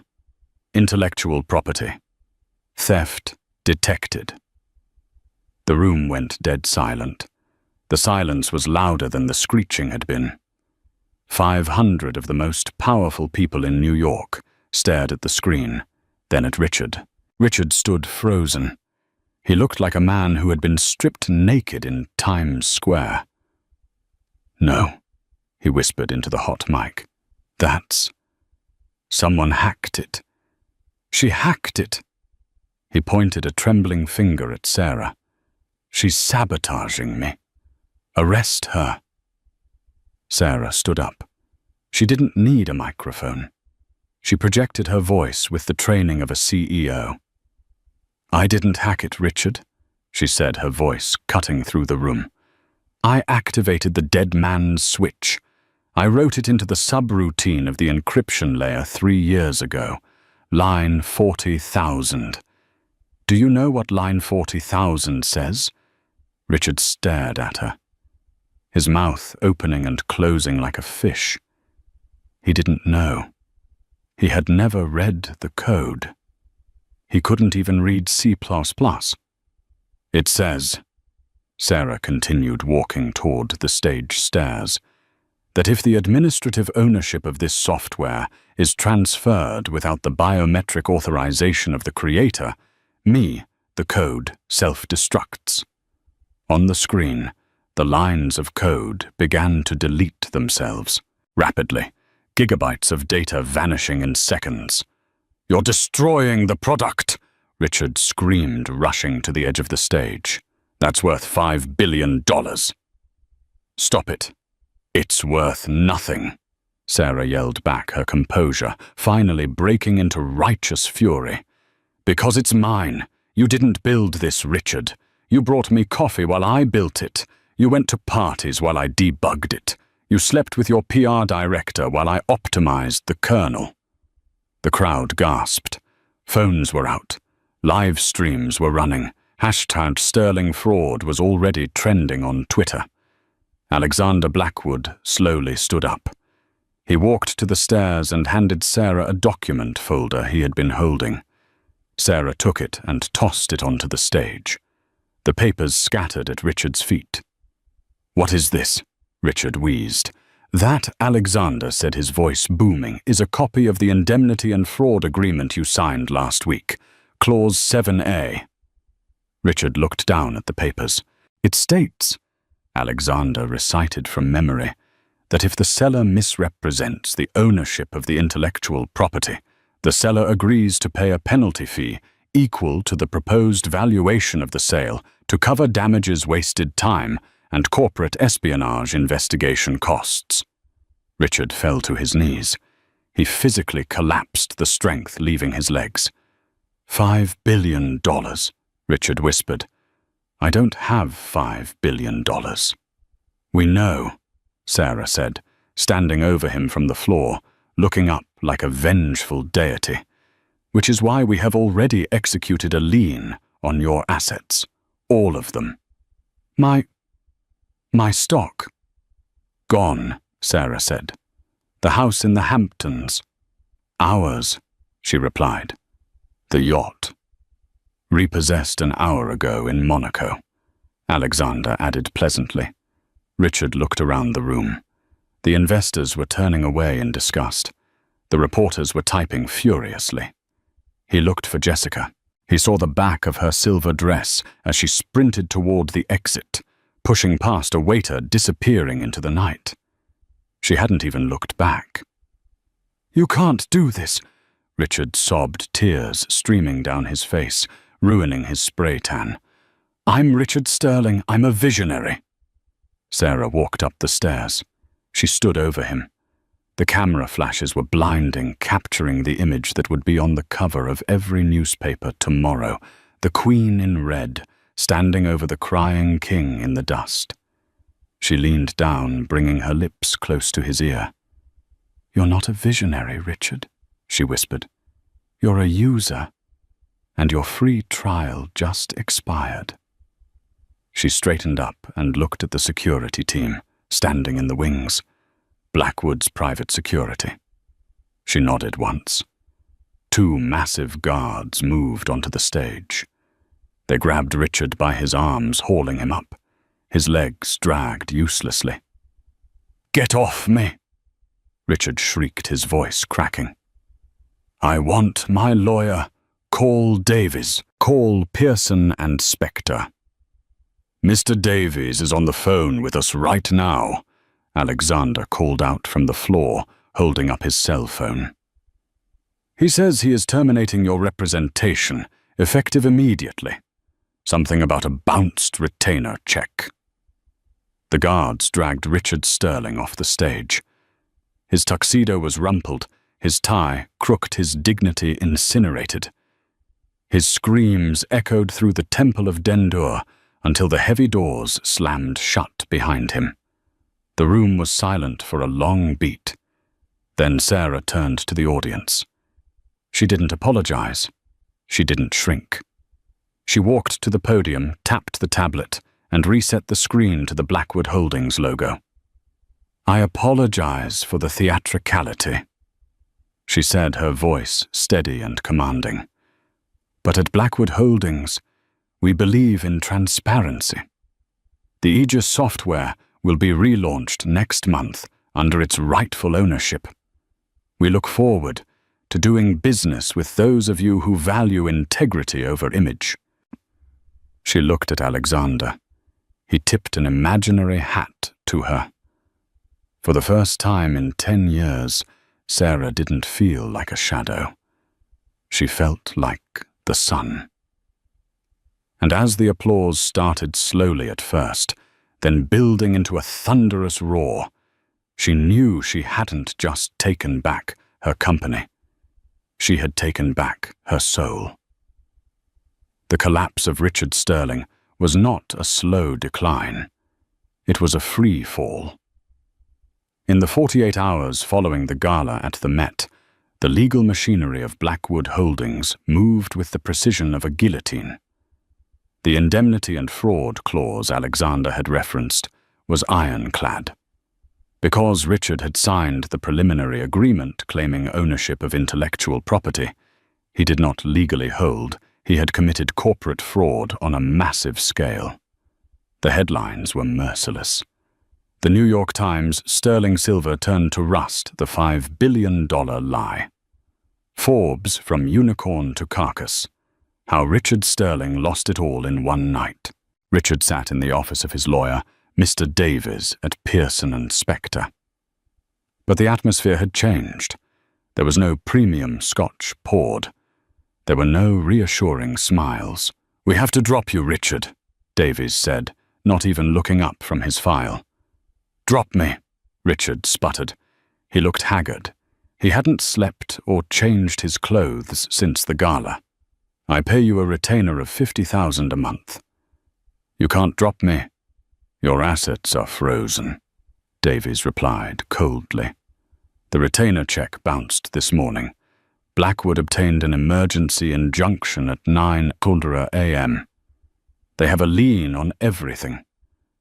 Intellectual property. Theft detected. The room went dead silent. The silence was louder than the screeching had been. 500 of the most powerful people in New York stared at the screen, then at Richard. Richard stood frozen. He looked like a man who had been stripped naked in Times Square. No, he whispered into the hot mic. That's... Someone hacked it. She hacked it. He pointed a trembling finger at Sarah. She's sabotaging me. Arrest her. Sarah stood up. She didn't need a microphone. She projected her voice with the training of a CEO. I didn't hack it, Richard, she said, her voice cutting through the room. I activated the dead man's switch. I wrote it into the subroutine of the encryption layer 3 years ago. Line 40,000. Do you know what line 40,000 says? Richard stared at her, his mouth opening and closing like a fish. He didn't know. He had never read the code. He couldn't even read C++. It says, Sarah continued walking toward the stage stairs, that if the administrative ownership of this software is transferred without the biometric authorization of the creator, me, the code, self-destructs. On the screen, the lines of code began to delete themselves, rapidly, gigabytes of data vanishing in seconds. You're destroying the product, Richard screamed, rushing to the edge of the stage. That's worth $5 billion. Stop it. It's worth nothing, Sarah yelled back, her composure finally breaking into righteous fury. Because it's mine. You didn't build this, Richard. You brought me coffee while I built it. You went to parties while I debugged it. You slept with your PR director while I optimized the kernel. The crowd gasped. Phones were out. Live streams were running. Hashtag Sterling Fraud was already trending on Twitter. Alexander Blackwood slowly stood up. He walked to the stairs and handed Sarah a document folder he had been holding. Sarah took it and tossed it onto the stage. The papers scattered at Richard's feet. What is this? Richard wheezed. That, Alexander said, his voice booming, is a copy of the indemnity and fraud agreement you signed last week. Clause 7A. Richard looked down at the papers. It states, Alexander recited from memory that if the seller misrepresents the ownership of the intellectual property, the seller agrees to pay a penalty fee equal to the proposed valuation of the sale to cover damages, wasted time, and corporate espionage investigation costs. Richard fell to his knees. He physically collapsed, the strength leaving his legs. $5 billion, Richard whispered. I don't have $5 billion. We know, Sarah said, standing over him from the floor, looking up like a vengeful deity, which is why we have already executed a lien on your assets, all of them. My stock. Gone, Sarah said. The house in the Hamptons. Ours, she replied. The yacht. Repossessed an hour ago in Monaco, Alexander added pleasantly. Richard looked around the room. The investors were turning away in disgust. The reporters were typing furiously. He looked for Jessica. He saw the back of her silver dress as she sprinted toward the exit, pushing past a waiter, disappearing into the night. She hadn't even looked back. You can't do this, Richard sobbed, tears streaming down his face, ruining his spray tan. I'm Richard Sterling. I'm a visionary. Sarah walked up the stairs. She stood over him. The camera flashes were blinding, capturing the image that would be on the cover of every newspaper tomorrow, the Queen in red, standing over the crying king in the dust. She leaned down, bringing her lips close to his ear. You're not a visionary, Richard, she whispered. You're a user, and your free trial just expired. She straightened up and looked at the security team, standing in the wings. Blackwood's private security. She nodded once. 2 massive guards moved onto the stage. They grabbed Richard by his arms, hauling him up. His legs dragged uselessly. Get off me! Richard shrieked, his voice cracking. I want my lawyer. Call Davies. Call Pearson and Spector. Mr. Davies is on the phone with us right now, Alexander called out from the floor, holding up his cell phone. He says he is terminating your representation, effective immediately. Something about a bounced retainer check. The guards dragged Richard Sterling off the stage. His tuxedo was rumpled, his tie crooked, his dignity incinerated. His screams echoed through the Temple of Dendur until the heavy doors slammed shut behind him. The room was silent for a long beat. Then Sarah turned to the audience. She didn't apologize. She didn't shrink. She walked to the podium, tapped the tablet, and reset the screen to the Blackwood Holdings logo. I apologize for the theatricality, she said, her voice steady and commanding. But at Blackwood Holdings, we believe in transparency. The Aegis software will be relaunched next month under its rightful ownership. We look forward to doing business with those of you who value integrity over image. She looked at Alexander. He tipped an imaginary hat to her. For the first time in 10 years, Sarah didn't feel like a shadow. She felt like the sun. And as the applause started slowly at first, then building into a thunderous roar, she knew she hadn't just taken back her company. She had taken back her soul. The collapse of Richard Sterling was not a slow decline. It was a free fall. In the 48 hours following the gala at the Met, the legal machinery of Blackwood Holdings moved with the precision of a guillotine. The indemnity and fraud clause Alexander had referenced was ironclad. Because Richard had signed the preliminary agreement claiming ownership of intellectual property he did not legally hold, he had committed corporate fraud on a massive scale. The headlines were merciless. The New York Times, sterling silver turned to rust, the $5 billion lie. Forbes, from unicorn to carcass. How Richard Sterling lost it all in one night. Richard sat in the office of his lawyer, Mr. Davies at Pearson & Spectre. But the atmosphere had changed. There was no premium scotch poured. There were no reassuring smiles. "We have to drop you, Richard," Davies said, not even looking up from his file. "Drop me," Richard sputtered. He looked haggard. He hadn't slept or changed his clothes since the gala. "I pay you a retainer of 50,000 a month." "You can't drop me. Your assets are frozen," Davies replied coldly. The retainer check bounced this morning. Blackwood obtained an emergency injunction at 9:00 a.m. They have a lien on everything.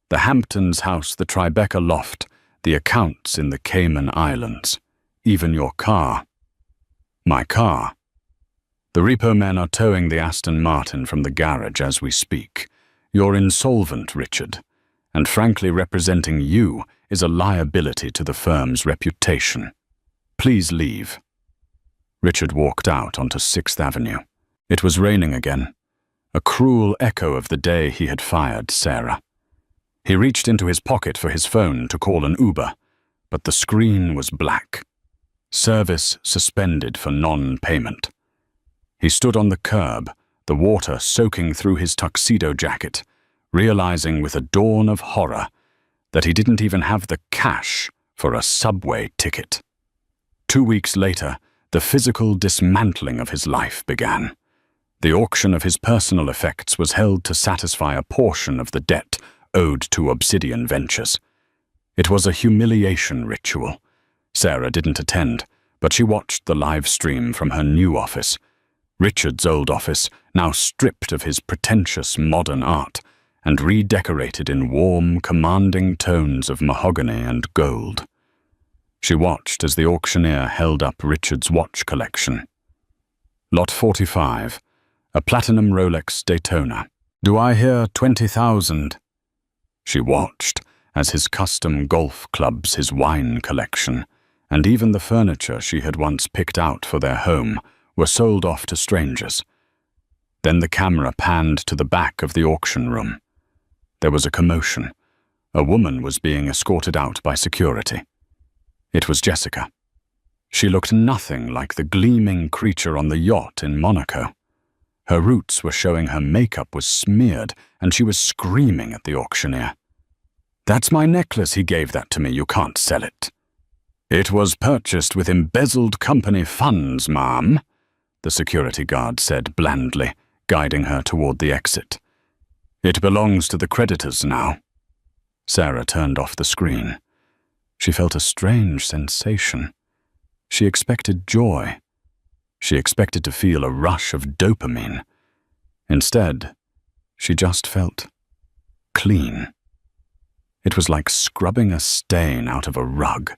The Hamptons house, the Tribeca loft, the accounts in the Cayman Islands, even your car. My car. The repo men are towing the Aston Martin from the garage as we speak. You're insolvent, Richard, and frankly representing you is a liability to the firm's reputation. Please leave. Richard walked out onto 6th Avenue. It was raining again, a cruel echo of the day he had fired Sarah. He reached into his pocket for his phone to call an Uber, but the screen was black. Service suspended for non-payment. He stood on the curb, the water soaking through his tuxedo jacket, realizing with a dawn of horror that he didn't even have the cash for a subway ticket. 2 weeks later, the physical dismantling of his life began. The auction of his personal effects was held to satisfy a portion of the debt owed to Obsidian Ventures. It was a humiliation ritual. Sarah didn't attend, but she watched the live stream from her new office. Richard's old office, now stripped of his pretentious modern art and redecorated in warm, commanding tones of mahogany and gold. She watched as the auctioneer held up Richard's watch collection. Lot 45, a platinum Rolex Daytona. "Do I hear 20,000? She watched as his custom golf clubs, his wine collection, and even the furniture she had once picked out for their home were sold off to strangers. Then the camera panned to the back of the auction room. There was a commotion. A woman was being escorted out by security. It was Jessica. She looked nothing like the gleaming creature on the yacht in Monaco. Her roots were showing her makeup was smeared, and she was screaming at the auctioneer. "That's my necklace, he gave that to me, you can't sell it." "It was purchased with embezzled company funds, ma'am," the security guard said blandly, guiding her toward the exit. "It belongs to the creditors now." Sarah turned off the screen. She felt a strange sensation. She expected joy. She expected to feel a rush of dopamine. Instead, she just felt clean. It was like scrubbing a stain out of a rug.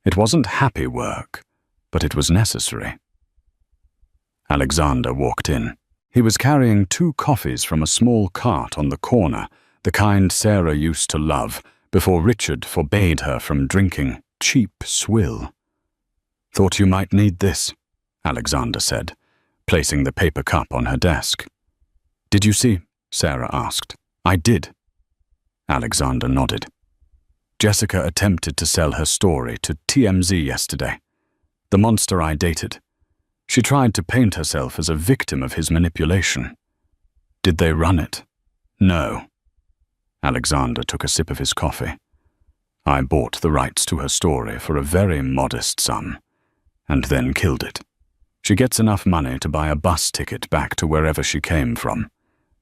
It wasn't happy work, but it was necessary. Alexander walked in. He was carrying 2 coffees from a small cart on the corner, the kind Sarah used to love, before Richard forbade her from drinking cheap swill. "Thought you might need this," Alexander said, placing the paper cup on her desk. "Did you see?" Sarah asked. "I did." Alexander nodded. "Jessica attempted to sell her story to TMZ yesterday. The monster I dated. She tried to paint herself as a victim of his manipulation. Did they run it? No." Alexander took a sip of his coffee. "I bought the rights to her story for a very modest sum, and then killed it. She gets enough money to buy a bus ticket back to wherever she came from,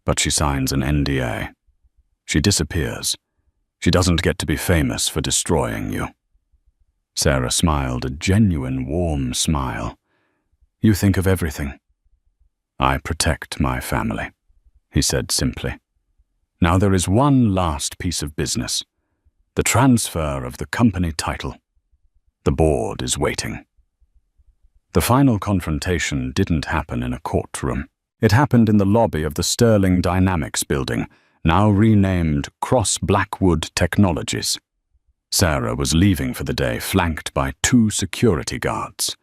but she signs an NDA. She disappears. She doesn't get to be famous for destroying you." Sarah smiled a genuine warm smile. "You think of everything." "I protect my family," he said simply. "Now there is one last piece of business. The transfer of the company title. The board is waiting." The final confrontation didn't happen in a courtroom. It happened in the lobby of the Sterling Dynamics building, now renamed Cross Blackwood Technologies. Sarah was leaving for the day, flanked by 2 security guards.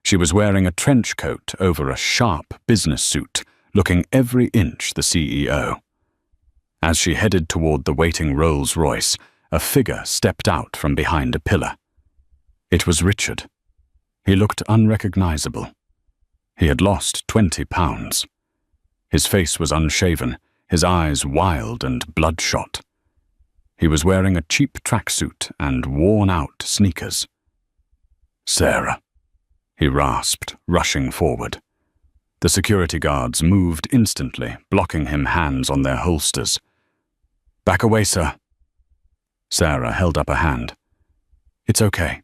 She was wearing a trench coat over a sharp business suit, looking every inch the CEO. As she headed toward the waiting Rolls-Royce, a figure stepped out from behind a pillar. It was Richard. He looked unrecognizable. He had lost 20 pounds. His face was unshaven, his eyes wild and bloodshot. He was wearing a cheap tracksuit and worn-out sneakers. "Sarah," he rasped, rushing forward. The security guards moved instantly, blocking him, hands on their holsters. "Back away, sir." Sarah held up a hand. "It's okay.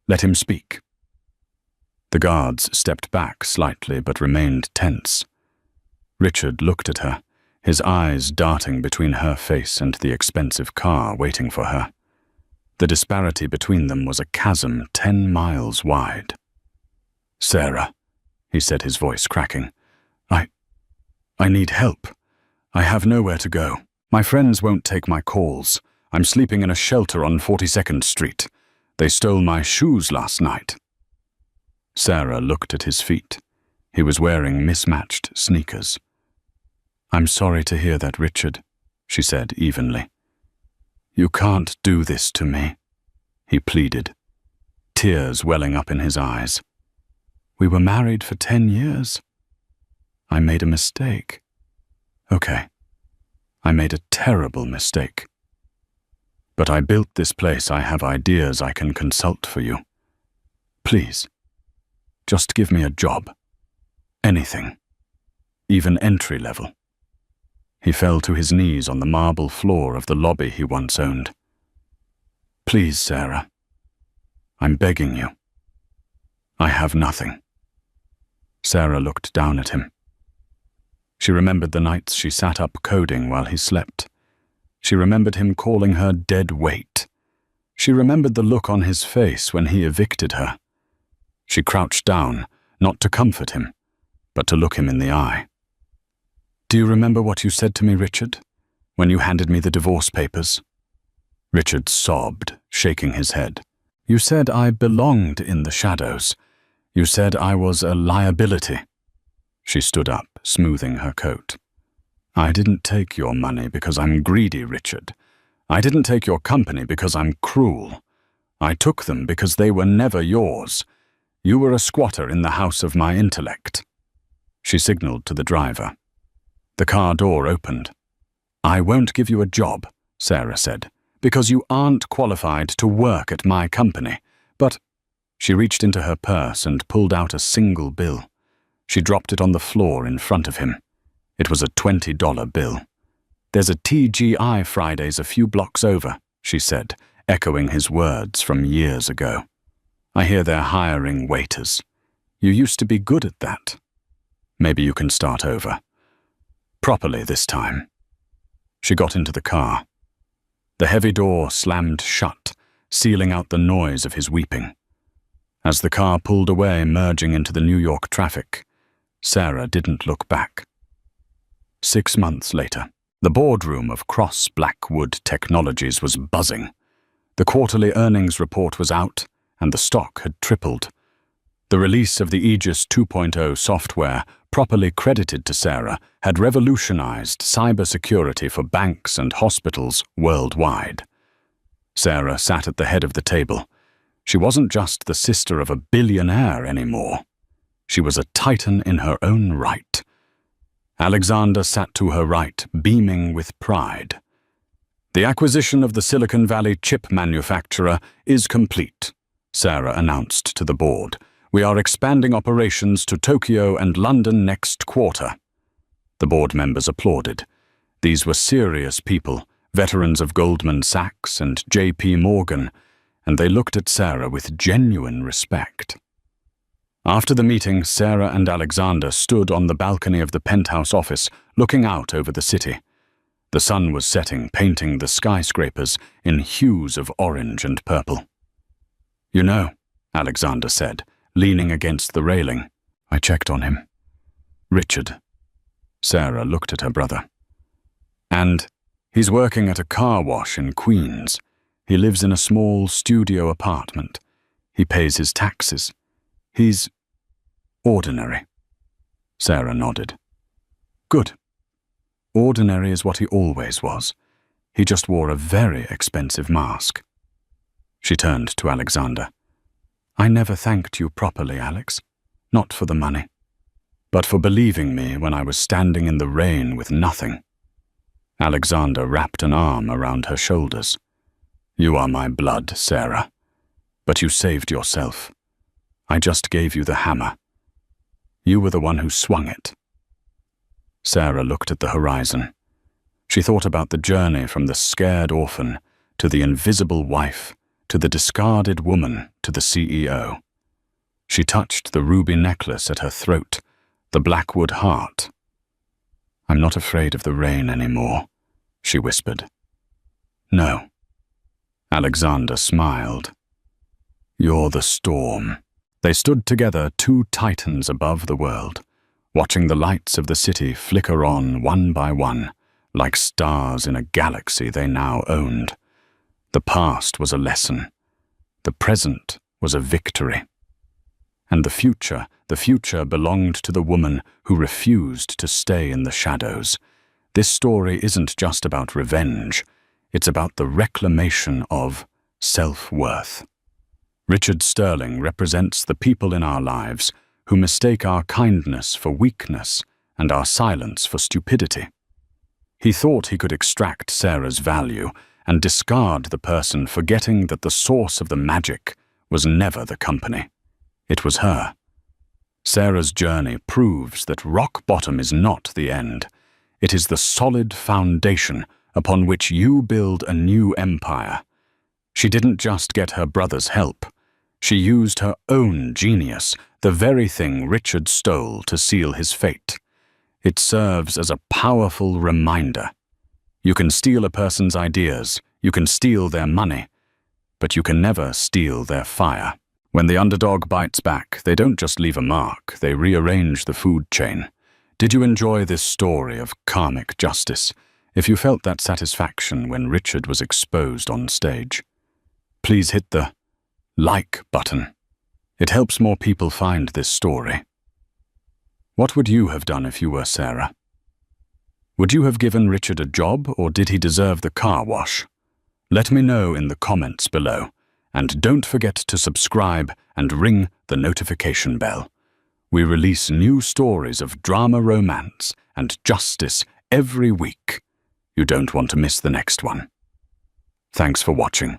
Let him speak." The guards stepped back slightly but remained tense. Richard looked at her, his eyes darting between her face and the expensive car waiting for her. The disparity between them was a chasm 10 miles wide. "Sarah," he said, his voice cracking, I need help. I have nowhere to go. My friends won't take my calls. I'm sleeping in a shelter on 42nd Street. They stole my shoes last night." Sarah looked at his feet. He was wearing mismatched sneakers. "I'm sorry to hear that, Richard," she said evenly. "You can't do this to me," he pleaded, tears welling up in his eyes. "We were married for 10 years. I made a mistake. Okay, I made a terrible mistake. But I built this place. I have ideas I can consult for you. Please, just give me a job. Anything. Even entry level." He fell to his knees on the marble floor of the lobby he once owned. "Please, Sarah. I'm begging you. I have nothing." Sarah looked down at him. She remembered the nights she sat up coding while he slept. She remembered him calling her dead weight. She remembered the look on his face when he evicted her. She crouched down, not to comfort him, but to look him in the eye. "Do you remember what you said to me, Richard, when you handed me the divorce papers?" Richard sobbed, shaking his head. "You said I belonged in the shadows. You said I was a liability." She stood up, smoothing her coat. "I didn't take your money because I'm greedy, Richard. I didn't take your company because I'm cruel. I took them because they were never yours. You were a squatter in the house of my intellect." She signaled to the driver. The car door opened. "I won't give you a job," Sarah said, "because you aren't qualified to work at my company. But—" She reached into her purse and pulled out a single bill. She dropped it on the floor in front of him. It was a $20 bill. "There's a TGI Fridays a few blocks over," she said, echoing his words from years ago. "I hear they're hiring waiters. You used to be good at that. Maybe you can start over. Properly this time." She got into the car. The heavy door slammed shut, sealing out the noise of his weeping. As the car pulled away, merging into the New York traffic, Sarah didn't look back. 6 months later, the boardroom of Cross Blackwood Technologies was buzzing. The quarterly earnings report was out, and the stock had tripled. The release of the Aegis 2.0 software, properly credited to Sarah, had revolutionized cybersecurity for banks and hospitals worldwide. Sarah sat at the head of the table. She wasn't just the sister of a billionaire anymore. She was a titan in her own right. Alexander sat to her right, beaming with pride. "The acquisition of the Silicon Valley chip manufacturer is complete," Sarah announced to the board. "We are expanding operations to Tokyo and London next quarter." The board members applauded. These were serious people, veterans of Goldman Sachs and J.P. Morgan, and they looked at Sarah with genuine respect. After the meeting, Sarah and Alexander stood on the balcony of the penthouse office, looking out over the city. The sun was setting, painting the skyscrapers in hues of orange and purple. "You know," Alexander said, leaning against the railing. "I checked on him. Richard." Sarah looked at her brother. "And he's working at a car wash in Queens. He lives in a small studio apartment. He pays his taxes. He's ordinary." Sarah nodded. "Good. Ordinary is what he always was. He just wore a very expensive mask. She turned to Alexander. I never thanked you properly, Alex. Not for the money, but for believing me when I was standing in the rain with nothing. Alexander wrapped an arm around her shoulders. You are my blood, Sarah, but you saved yourself. I just gave you the hammer. You were the one who swung it. Sarah looked at the horizon. She thought about the journey from the scared orphan to the invisible wife, to the discarded woman, to the CEO. She touched the ruby necklace at her throat, the blackwood heart. I'm not afraid of the rain anymore, she whispered. No. Alexander smiled. You're the storm. They stood together, two titans above the world, watching the lights of the city flicker on one by one, like stars in a galaxy they now owned. The past was a lesson. The present was a victory. And the future belonged to the woman who refused to stay in the shadows. This story isn't just about revenge. It's about the reclamation of self-worth. Richard Sterling represents the people in our lives who mistake our kindness for weakness and our silence for stupidity. He thought he could extract Sarah's value and discard the person, forgetting that the source of the magic was never the company. It was her. Sarah's journey proves that rock bottom is not the end. It is the solid foundation upon which you build a new empire. She didn't just get her brother's help. She used her own genius, the very thing Richard stole, to seal his fate. It serves as a powerful reminder. You can steal a person's ideas, you can steal their money, but you can never steal their fire. When the underdog bites back, they don't just leave a mark, they rearrange the food chain. Did you enjoy this story of karmic justice? If you felt that satisfaction when Richard was exposed on stage, please hit the like button. It helps more people find this story. What would you have done if you were Sarah? Would you have given Richard a job, or did he deserve the car wash? Let me know in the comments below. And don't forget to subscribe and ring the notification bell. We release new stories of drama, romance, and justice every week. You don't want to miss the next one. Thanks for watching.